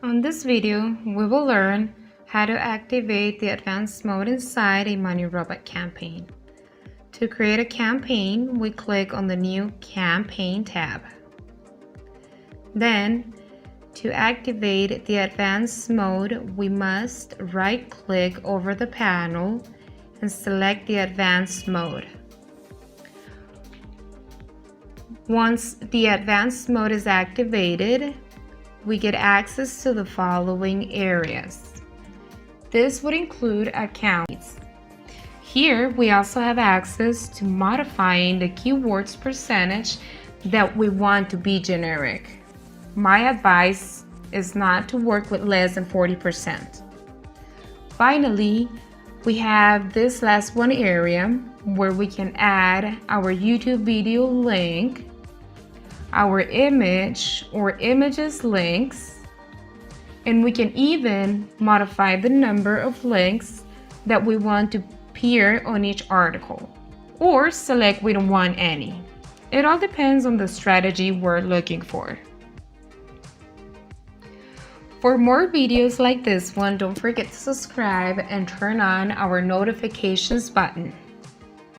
On this video, we will learn how to activate the advanced mode inside a MoneyRobot campaign. To create a campaign, we click on the New Campaign tab. Then, to activate the advanced mode, we must right-click over the panel and select the advanced mode. Once the advanced mode is activated, we get access to the following areas. This would include accounts. Here, we also have access to modifying the keywords percentage that we want to be generic. My advice is not to work with less than 40%. Finally, we have this last one area where we can add our YouTube video link, our image or images links, and we can even modify the number of links that we want to appear on each article, or select we don't want any. It all depends on the strategy we're looking for. For more videos like this one, don't forget to subscribe and turn on our notifications button.